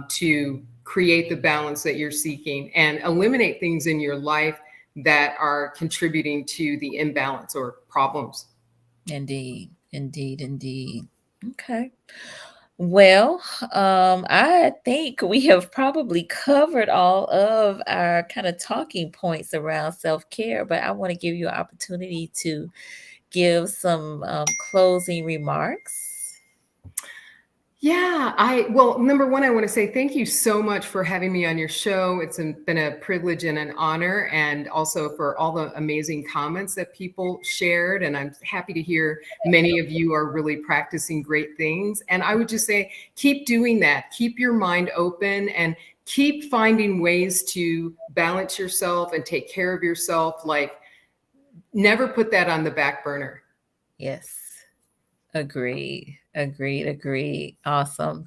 to create the balance that you're seeking and eliminate things in your life that are contributing to the imbalance or problems. Indeed. Okay. Well, I think we have probably covered all of our kind of talking points around self-care, but I want to give you an opportunity to give some closing remarks. Yeah, well, number one, I want to say thank you so much for having me on your show. It's been a privilege and an honor, and also for all the amazing comments that people shared. And I'm happy to hear many of you are really practicing great things. And I would just say, keep doing that. Keep your mind open and keep finding ways to balance yourself and take care of yourself. Like, never put that on the back burner. Yes. Agreed. Awesome.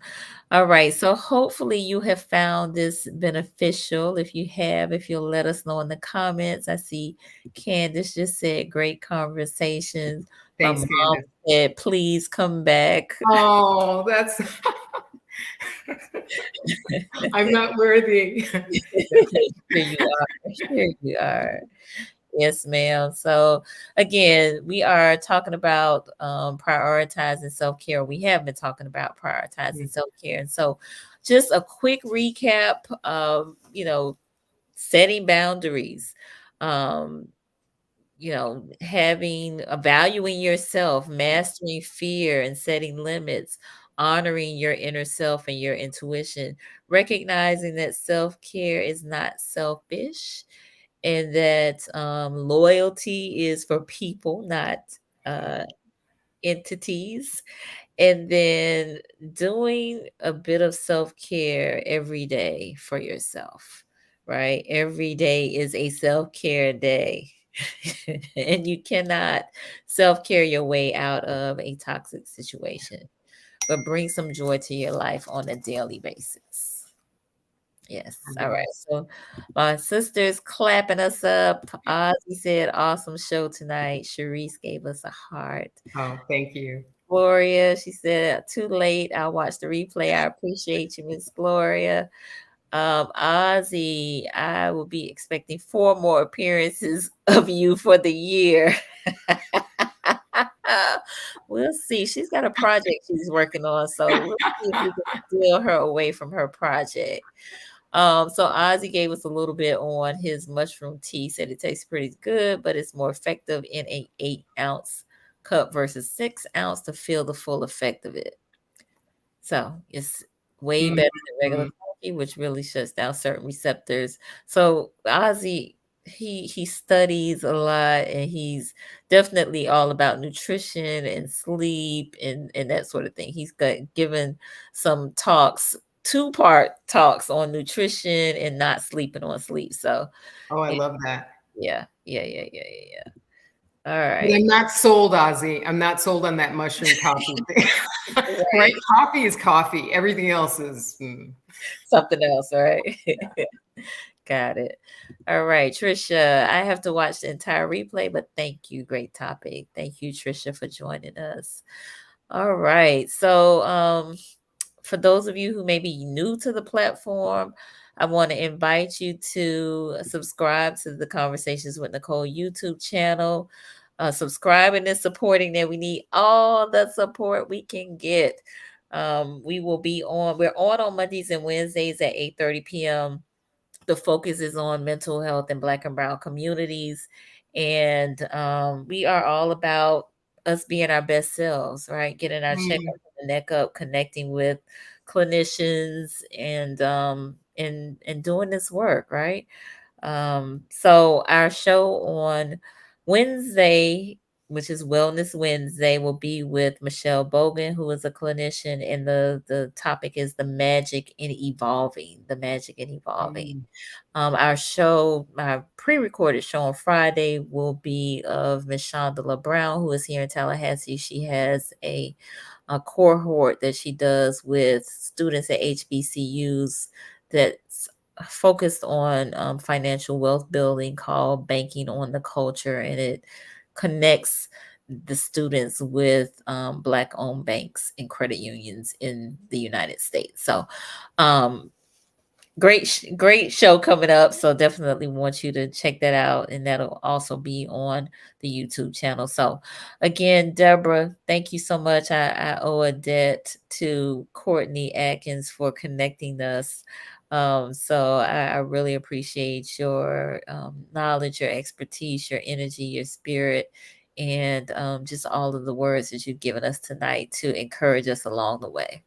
All right. So hopefully you have found this beneficial. If you'll let us know in the comments. I see Candace just said great conversations. Thanks, My mom Candace. said, please come back. Oh, that's I'm not worthy. Here you are. Yes, ma'am. So again, we are talking about prioritizing self-care. We have been talking about prioritizing self-care. And so just a quick recap of, setting boundaries, um, valuing yourself, mastering fear and setting limits, honoring your inner self and your intuition, recognizing that self-care is not selfish, and that loyalty is for people, not uh, entities. And then doing a bit of self-care every day for yourself, right? Every day is a self-care day. And you cannot self-care your way out of a toxic situation, but bring some joy to your life on a daily basis. Yes. All right. So my sister's clapping us up. Ozzy said, awesome show tonight. Sharice gave us a heart. Oh, thank you. Gloria, she said, too late. I'll watch the replay. I appreciate you, Miss Gloria. Ozzy, I will be expecting 4 more appearances of you for the year. We'll see. She's got a project she's working on, so we'll see if we can steal her away from her project. So Ozzy gave us a little bit on his mushroom tea, said it tastes pretty good, but it's more effective in a 8-ounce cup versus 6-ounce to feel the full effect of it. So it's way better than regular coffee, which really shuts down certain receptors. So Ozzy, he studies a lot, and he's definitely all about nutrition and sleep and that sort of thing. He's given some talks, 2-part talks on nutrition and not sleeping on sleep. So Oh, I love that. yeah. All right. But I'm not sold, Ozzy. I'm not sold on that mushroom coffee thing. Right? Coffee is coffee. Everything else is something else, right? Got it. All right, Trisha, I have to watch the entire replay, but thank you. Great topic. Thank you, Trisha, for joining us. All right. So for those of you who may be new to the platform, I want to invite you to subscribe to the Conversations with Nicole YouTube channel. Subscribing and supporting that. We need all the support we can get. We're on Mondays and Wednesdays at 8:30 p.m. The focus is on mental health in Black and Brown communities. And we are all about us being our best selves, right? Getting our check up and neck up, connecting with clinicians and doing this work, right? So our show on Wednesday, which is Wellness Wednesday, will be with Michelle Bogan, who is a clinician, and the topic is the magic in evolving. The magic in evolving. Our pre-recorded show on Friday will be of Miss Shonda Brown, who is here in Tallahassee. She has a cohort that she does with students at HBCUs that's focused on financial wealth building, called Banking on the Culture, and it connects the students with Black-owned banks and credit unions in the United States. So great show coming up, so definitely want you to check that out, and that'll also be on the YouTube channel. So again, Debra, thank you so much. I owe a debt to Courtney Atkins for connecting us. So I really appreciate your knowledge, your expertise, your energy, your spirit, and just all of the words that you've given us tonight to encourage us along the way.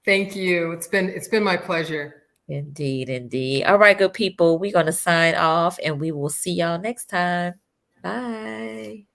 Thank you. It's been my pleasure. Indeed. All right, good people. We're going to sign off, and we will see y'all next time. Bye.